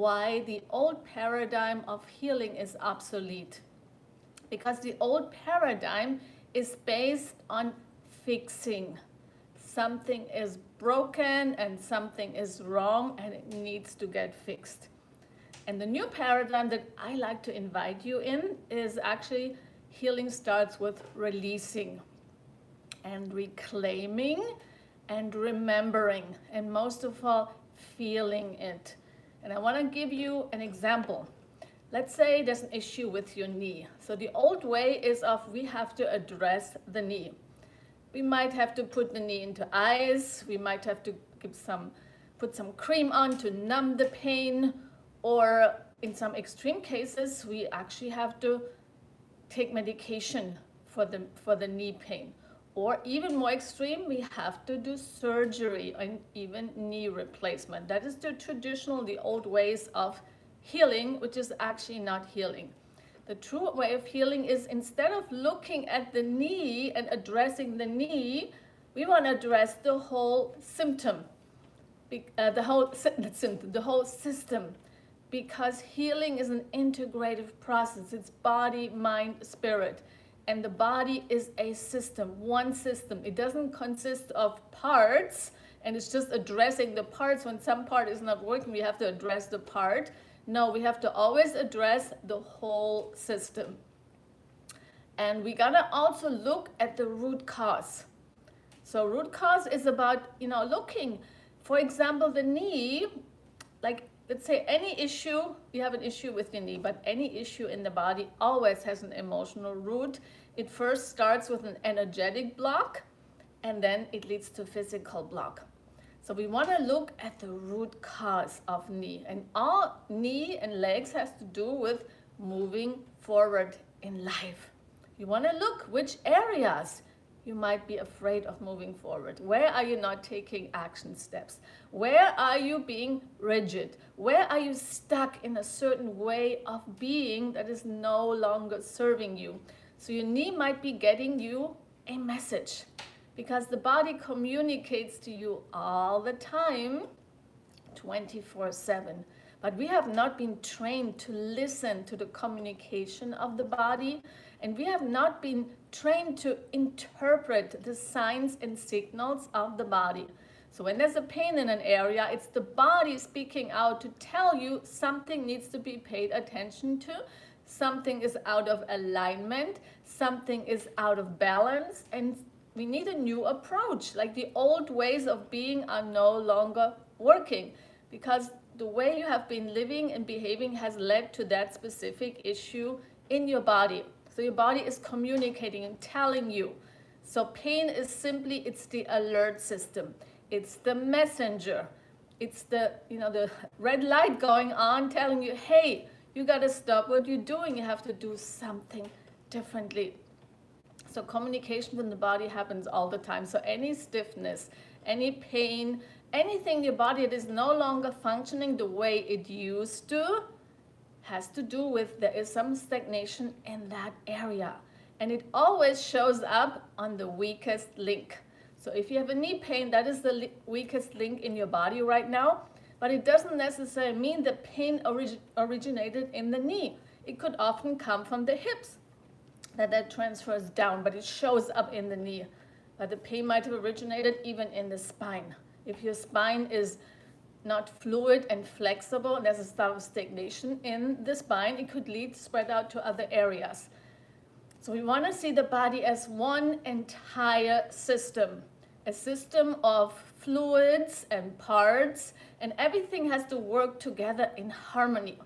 why the old paradigm of healing is obsolete. Because the old paradigm is based on fixing. Something is broken and something is wrong and it needs to get fixed. And the new paradigm that I like to invite you in is actually healing starts with releasing and reclaiming and remembering, and most of all, feeling it. And I want to give you an example. Let's say there's an issue with your knee. So the old way is of we have to address the knee. We might have to put the knee into ice. We might have to put some cream on to numb the pain. Or in some extreme cases, we actually have to take medication for the knee pain. Or even more extreme, we have to do surgery and even knee replacement. That is the traditional, the old ways of healing, which is actually not healing. The true way of healing is instead of looking at the knee and addressing the knee, we want to address the whole symptom, the whole system. Because healing is an integrative process. It's body, mind, spirit. And the body is a system, one system. It doesn't consist of parts, and it's just addressing the parts. When some part is not working, we have to address the part. No, we have to always address the whole system. And we gotta also look at the root cause. So root cause is about, looking, for example, the knee, like let's say any issue, you have an issue with your knee, but any issue in the body always has an emotional root. It first starts with an energetic block, and then it leads to physical block. So we want to look at the root cause of knee. And all knee and legs has to do with moving forward in life. You want to look which areas you might be afraid of moving forward. Where are you not taking action steps? Where are you being rigid? Where are you stuck in a certain way of being that is no longer serving you? So your knee might be getting you a message, because the body communicates to you all the time, 24/7. But we have not been trained to listen to the communication of the body, and we have not been trained to interpret the signs and signals of the body. So when there's a pain in an area, it's the body speaking out to tell you something needs to be paid attention to, something is out of alignment, something is out of balance, and we need a new approach. Like the old ways of being are no longer working, because the way you have been living and behaving has led to that specific issue in your body. So your body is communicating and telling you. So pain is simply, it's the alert system. It's the messenger. It's the red light going on telling you, hey, you got to stop what you're doing. You have to do something differently. So communication from the body happens all the time. So any stiffness, any pain, anything in your body that is no longer functioning the way it used to has to do with there is some stagnation in that area. And it always shows up on the weakest link. So if you have a knee pain, that is the weakest link in your body right now. But it doesn't necessarily mean the pain originated in the knee. It could often come from the hips, that transfers down, but it shows up in the knee. But the pain might have originated even in the spine. If your spine is not fluid and flexible, and there's a start of stagnation in the spine, it could spread out to other areas. So we want to see the body as one entire system, a system of fluids and parts, and everything has to work together in harmony.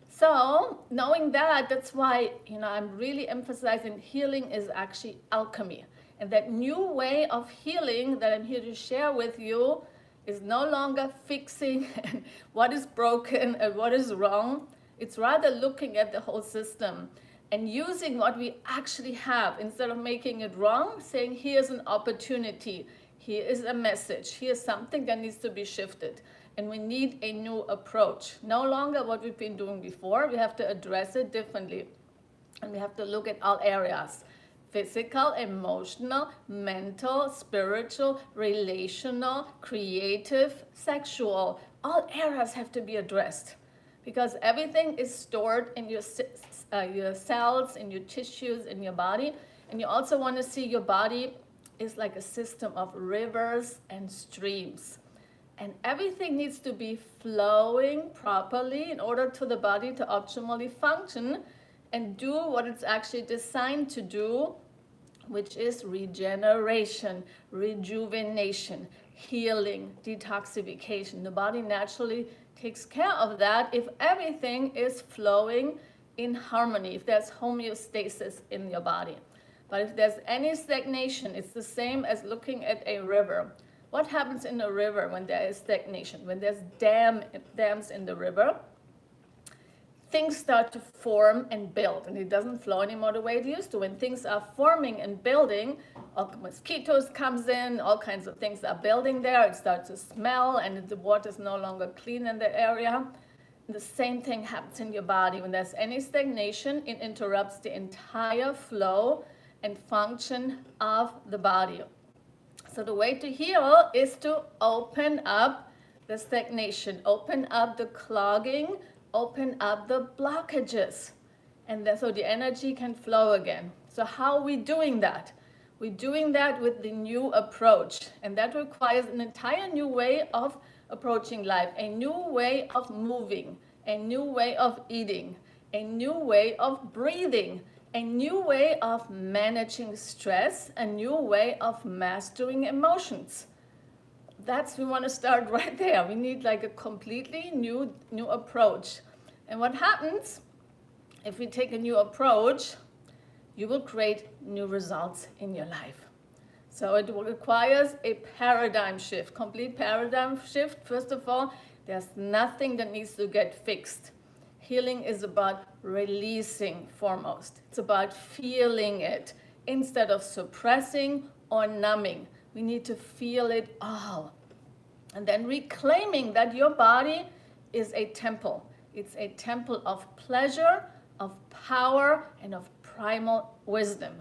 So knowing that, that's why I'm really emphasizing healing is actually alchemy. And that new way of healing that I'm here to share with you is no longer fixing what is broken and what is wrong. It's rather looking at the whole system and using what we actually have. Instead of making it wrong, saying here's an opportunity, here is a message, here's something that needs to be shifted. And we need a new approach. No longer what we've been doing before. We have to address it differently. And we have to look at all areas: physical, emotional, mental, spiritual, relational, creative, sexual, all areas have to be addressed because everything is stored in your cells, in your tissues, in your body. And you also want to see your body is like a system of rivers and streams. And everything needs to be flowing properly in order for the body to optimally function and do what it's actually designed to do, which is regeneration, rejuvenation, healing, detoxification. The body naturally takes care of that if everything is flowing in harmony, if there's homeostasis in your body. But if there's any stagnation, it's the same as looking at a river. What happens in a river when there is stagnation? When there's dams in the river, things start to form and build, and it doesn't flow anymore the way it used to. When things are forming and building, mosquitoes comes in, all kinds of things are building there, it starts to smell, and the water is no longer clean in the area. And the same thing happens in your body. When there's any stagnation, it interrupts the entire flow and function of the body. So the way to heal is to open up the stagnation, open up the clogging, open up the blockages, and then, so the energy can flow again. So how are we doing that? We're doing that with the new approach, and that requires an entire new way of approaching life, a new way of moving, a new way of eating, a new way of breathing, a new way of managing stress, a new way of mastering emotions. We want to start right there. We need like a completely new approach. And what happens if we take a new approach, you will create new results in your life. So it requires a paradigm shift, complete paradigm shift. First of all, there's nothing that needs to get fixed. Healing is about releasing foremost. It's about feeling it instead of suppressing or numbing. We need to feel it all. And then reclaiming that your body is a temple. It's a temple of pleasure, of power, and of primal wisdom.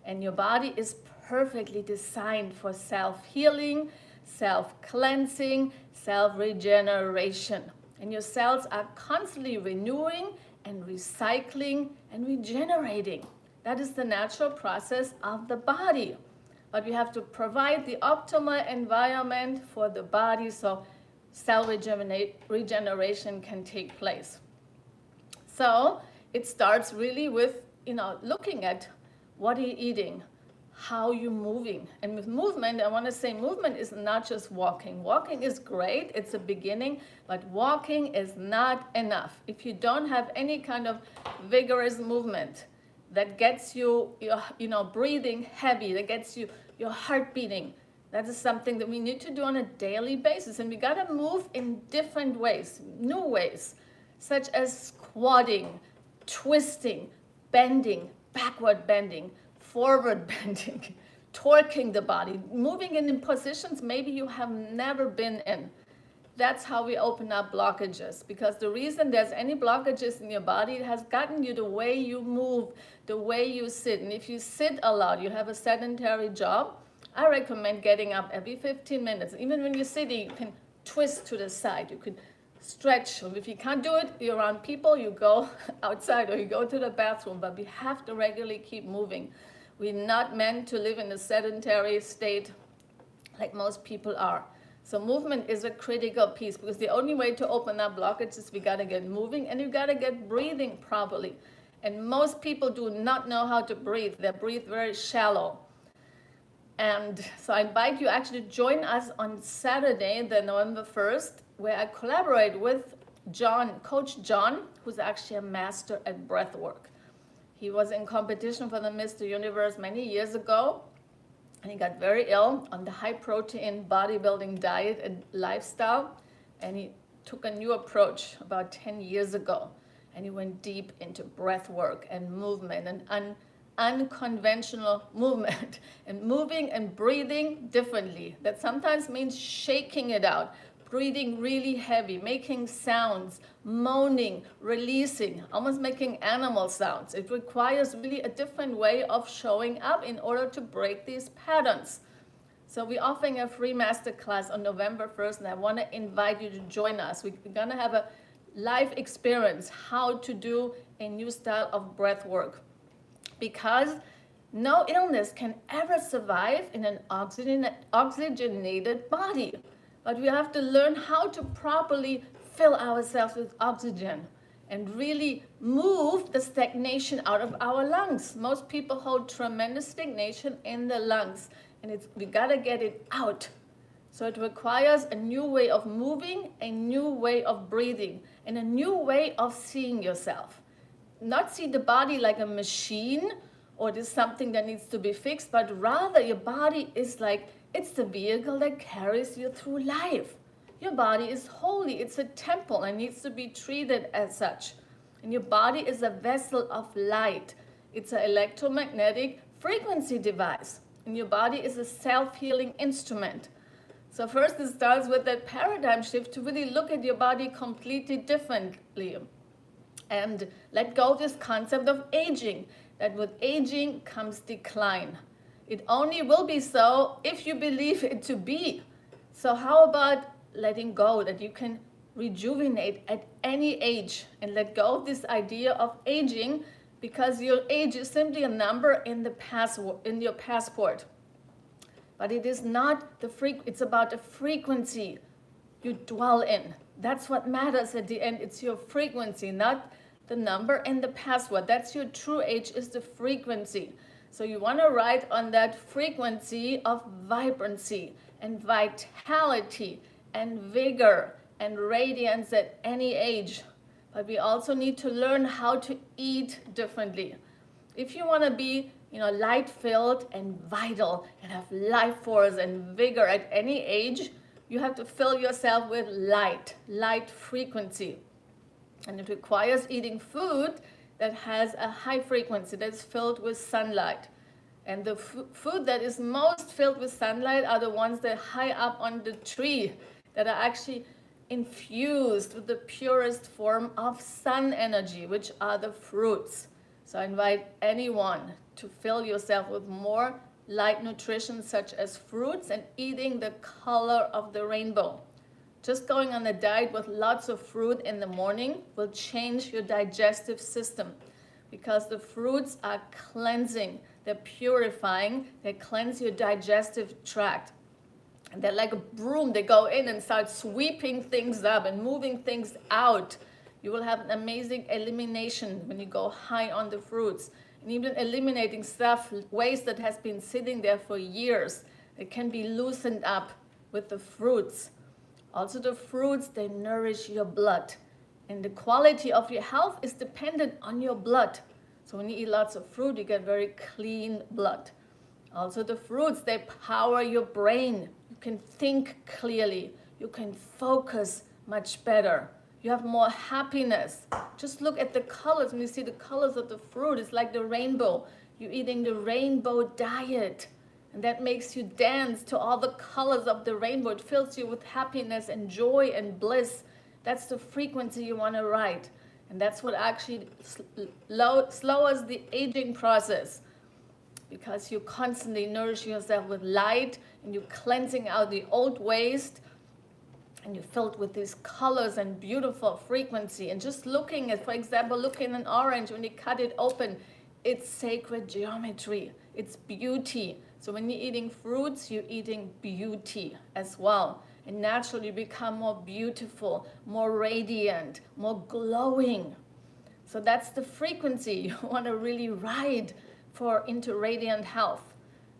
And your body is perfectly designed for self-healing, self-cleansing, self-regeneration. And your cells are constantly renewing and recycling and regenerating. That is the natural process of the body. But we have to provide the optimal environment for the body so cell regeneration can take place. So it starts really with, looking at what are you eating, how you're moving. And with movement, I want to say movement is not just walking. Walking is great, it's a beginning, but walking is not enough. If you don't have any kind of vigorous movement that gets you, breathing heavy, that gets you your heart beating, that is something that we need to do on a daily basis. And we got to move in different ways, new ways, such as squatting, twisting, bending, backward bending, forward bending, torquing the body, moving in positions maybe you have never been in. That's how we open up blockages, because the reason there's any blockages in your body, it has gotten you the way you move, the way you sit. And if you sit a lot, you have a sedentary job, I recommend getting up every 15 minutes. Even when you're sitting, you can twist to the side, you could stretch. If you can't do it, you're around people, you go outside or you go to the bathroom, but we have to regularly keep moving. We're not meant to live in a sedentary state like most people are. So movement is a critical piece, because the only way to open up blockages is we got to get moving and you got to get breathing properly. And most people do not know how to breathe. They breathe very shallow. And so I invite you actually to join us on Saturday, the November 1st, where I collaborate with Coach John, who's actually a master at breath work. He was in competition for the Mr. Universe many years ago, and he got very ill on the high-protein bodybuilding diet and lifestyle, and he took a new approach about 10 years ago, and he went deep into breath work and movement and unconventional movement and moving and breathing differently. That sometimes means shaking it out, breathing really heavy, making sounds, moaning, releasing, almost making animal sounds. It requires really a different way of showing up in order to break these patterns. So we're offering a free masterclass on November 1st, and I want to invite you to join us. We're going to have a live experience how to do a new style of breath work, because no illness can ever survive in an oxygenated body. But we have to learn how to properly fill ourselves with oxygen and really move the stagnation out of our lungs. Most people hold tremendous stagnation in the lungs, and we gotta get it out. So it requires a new way of moving, a new way of breathing, and a new way of seeing yourself. Not see the body like a machine or just something that needs to be fixed, but rather your body is like, it's the vehicle that carries you through life. Your body is holy, it's a temple and needs to be treated as such. And your body is a vessel of light. It's an electromagnetic frequency device. And your body is a self-healing instrument. So first it starts with that paradigm shift to really look at your body completely differently. And let go of this concept of aging, that with aging comes decline. It only will be so if you believe it to be. So how about letting go that you can rejuvenate at any age, and let go of this idea of aging, because your age is simply a number in your passport. But it is not it's about the frequency you dwell in. That's what matters at the end. It's your frequency, not the number in the passport. That's your true age, is the frequency. So you want to ride on that frequency of vibrancy and vitality and vigor and radiance at any age. But we also need to learn how to eat differently. If you want to be, light-filled and vital and have life force and vigor at any age, you have to fill yourself with light frequency. And it requires eating food that has a high frequency, that's filled with sunlight. And the food that is most filled with sunlight are the ones that are high up on the tree, that are actually infused with the purest form of sun energy, which are the fruits. So I invite anyone to fill yourself with more light nutrition, such as fruits, and eating the color of the rainbow. Just going on a diet with lots of fruit in the morning will change your digestive system, because the fruits are cleansing, they're purifying, they cleanse your digestive tract. And they're like a broom. They go in and start sweeping things up and moving things out. You will have an amazing elimination when you go high on the fruits. And even eliminating stuff, waste that has been sitting there for years, it can be loosened up with the fruits. Also the fruits, they nourish your blood. And the quality of your health is dependent on your blood. So when you eat lots of fruit, you get very clean blood. Also the fruits, they power your brain. You can think clearly. You can focus much better. You have more happiness. Just look at the colors. When you see the colors of the fruit, it's like the rainbow. You're eating the rainbow diet. And that makes you dance to all the colors of the rainbow. It fills you with happiness and joy and bliss. That's the frequency you want to ride. And that's what actually slows the aging process, because you constantly nourish yourself with light and you're cleansing out the old waste, and you're filled with these colors and beautiful frequency. And just looking at, for example, looking at an orange, when you cut it open, it's sacred geometry, it's beauty. So when you're eating fruits, you're eating beauty as well. And naturally you become more beautiful, more radiant, more glowing. So that's the frequency you want to really ride into radiant health.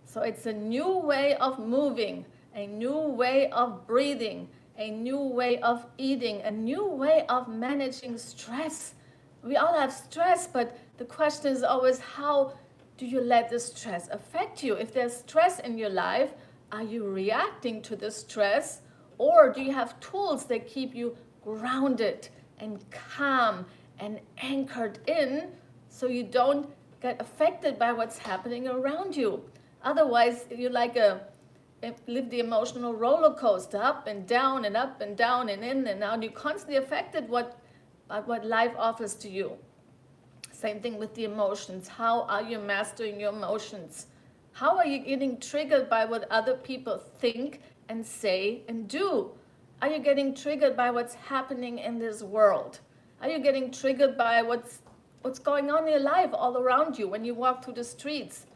So it's a new way of moving, a new way of breathing, a new way of eating, a new way of managing stress. We all have stress, but the question is always, how do you let the stress affect you? If there's stress in your life, are you reacting to the stress, or do you have tools that keep you grounded and calm and anchored in, so you don't get affected by what's happening around you? Otherwise, you live the emotional roller coaster, up and down and up and down and in and out. You're constantly affected by what life offers to you. Same thing with the emotions. How are you mastering your emotions? How are you getting triggered by what other people think and say and do? Are you getting triggered by what's happening in this world? Are you getting triggered by what's going on in your life all around you when you walk through the streets?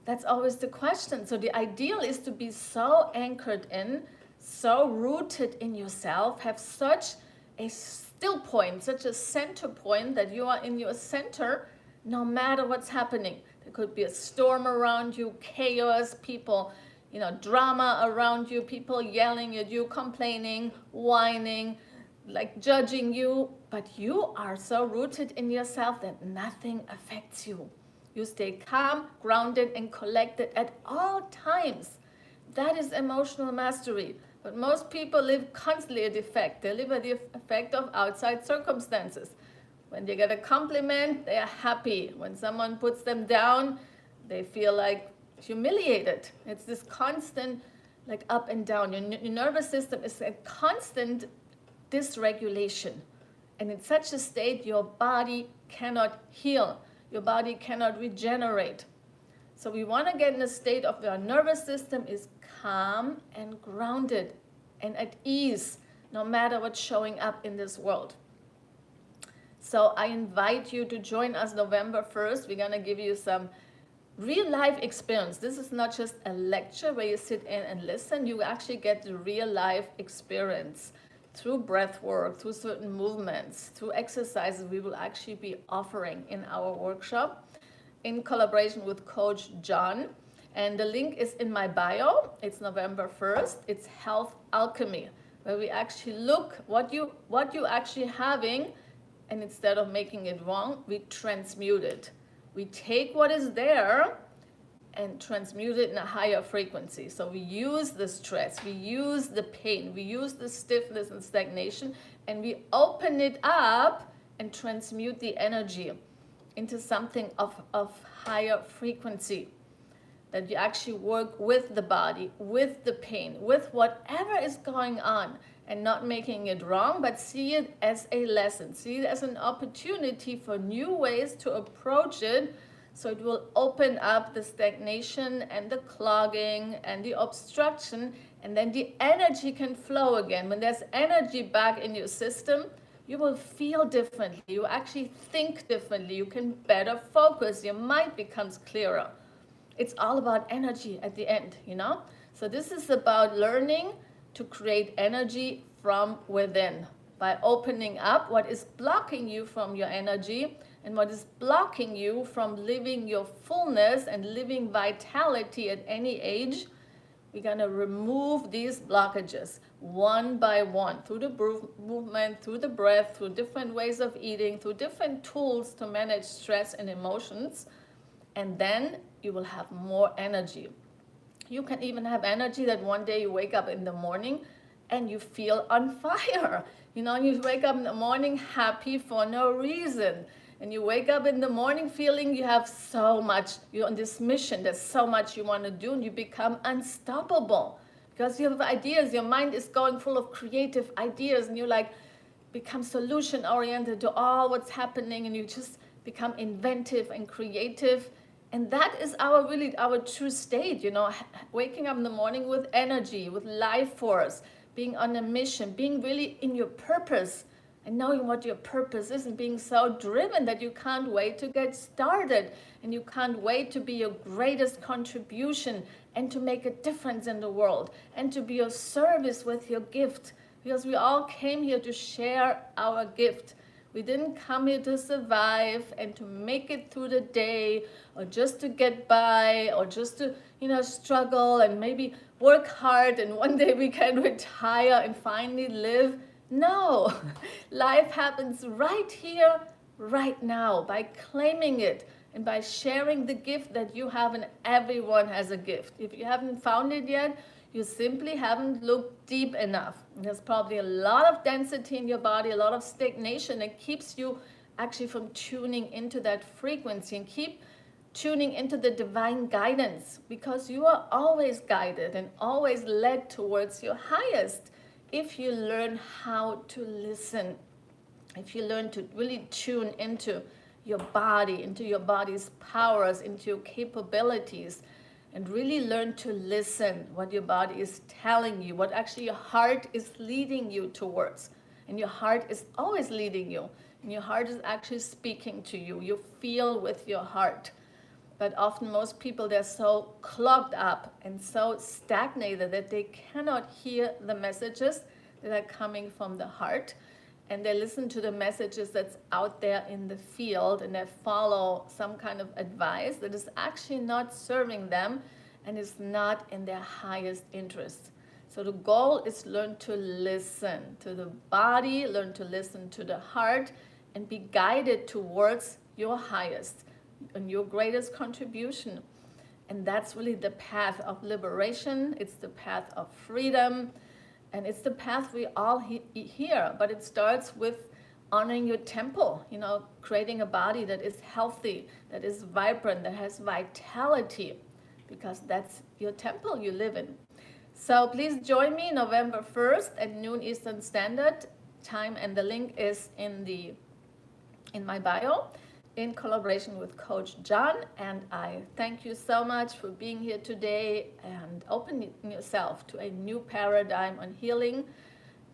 That's always the question. So the ideal is to be so anchored in, so rooted in yourself, have such a still point, such a center point that you are in your center no matter what's happening. There could be a storm around you, chaos, people, drama around you, people yelling at you, complaining, whining, like judging you, but you are so rooted in yourself that nothing affects you. You stay calm, grounded, and collected at all times. That is emotional mastery. But most people live constantly at the effect. They live at the effect of outside circumstances. When they get a compliment, they are happy. When someone puts them down, they feel like humiliated. It's this constant like up and down. Your nervous system is a constant dysregulation. And in such a state, your body cannot heal. Your body cannot regenerate. So we want to get in a state of our nervous system is calm and grounded and at ease, no matter what's showing up in this world. So I invite you to join us November 1st. We're going to give you some real life experience. This is not just a lecture where you sit in and listen. You actually get the real life experience through breath work, through certain movements, through exercises we will actually be offering in our workshop in collaboration with Coach John. And the link is in my bio. It's November 1st. It's Health Alchemy, where we actually look what you actually having, and instead of making it wrong, we transmute it. We take what is there and transmute it in a higher frequency. So we use the stress, we use the pain, we use the stiffness and stagnation, and we open it up and transmute the energy into something of higher frequency. That you actually work with the body, with the pain, with whatever is going on, and not making it wrong, but see it as a lesson, see it as an opportunity for new ways to approach it. So it will open up the stagnation and the clogging and the obstruction, and then the energy can flow again. When there's energy back in your system, you will feel differently. You actually think differently. You can better focus. Your mind becomes clearer. It's all about energy at the end, So this is about learning to create energy from within by opening up what is blocking you from your energy and what is blocking you from living your fullness and living vitality at any age. We're going to remove these blockages one by one through the movement, through the breath, through different ways of eating, through different tools to manage stress and emotions. And then you will have more energy. You can even have energy that one day you wake up in the morning and you feel on fire. You wake up in the morning happy for no reason. And you wake up in the morning feeling you have so much, you're on this mission, there's so much you want to do, and you become unstoppable because you have ideas. Your mind is going full of creative ideas, and you become solution oriented to all what's happening, and you just become inventive and creative. And that is our true state, waking up in the morning with energy, with life force, being on a mission, being really in your purpose, and knowing what your purpose is, and being so driven that you can't wait to get started, and you can't wait to be your greatest contribution and to make a difference in the world and to be of service with your gift, because we all came here to share our gift. We didn't come here to survive and to make it through the day, or just to get by, or just to, struggle and maybe work hard and one day we can retire and finally live. No, life happens right here, right now, by claiming it and by sharing the gift that you have, and everyone has a gift. If you haven't found it yet, you simply haven't looked deep enough. There's probably a lot of density in your body, a lot of stagnation that keeps you actually from tuning into that frequency, and keep tuning into the divine guidance, because you are always guided and always led towards your highest. If you learn how to listen, if you learn to really tune into your body, into your body's powers, into your capabilities, and really learn to listen what your body is telling you, what actually your heart is leading you towards. And your heart is always leading you, and your heart is actually speaking to you. You feel with your heart. But often most people, they're so clogged up and so stagnated that they cannot hear the messages that are coming from the heart. And they listen to the messages that's out there in the field, and they follow some kind of advice that is actually not serving them and is not in their highest interest. So the goal is learn to listen to the body, learn to listen to the heart, and be guided towards your highest and your greatest contribution. And that's really the path of liberation. It's the path of freedom. And it's the path we all hear. But it starts with honoring your temple, creating a body that is healthy, that is vibrant, that has vitality, because that's your temple you live in. So please join me November 1st at noon Eastern Standard Time, and the link is in my bio, in collaboration with Coach John. And I thank you so much for being here today and opening yourself to a new paradigm on healing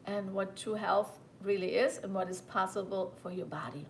and what true health really is and what is possible for your body.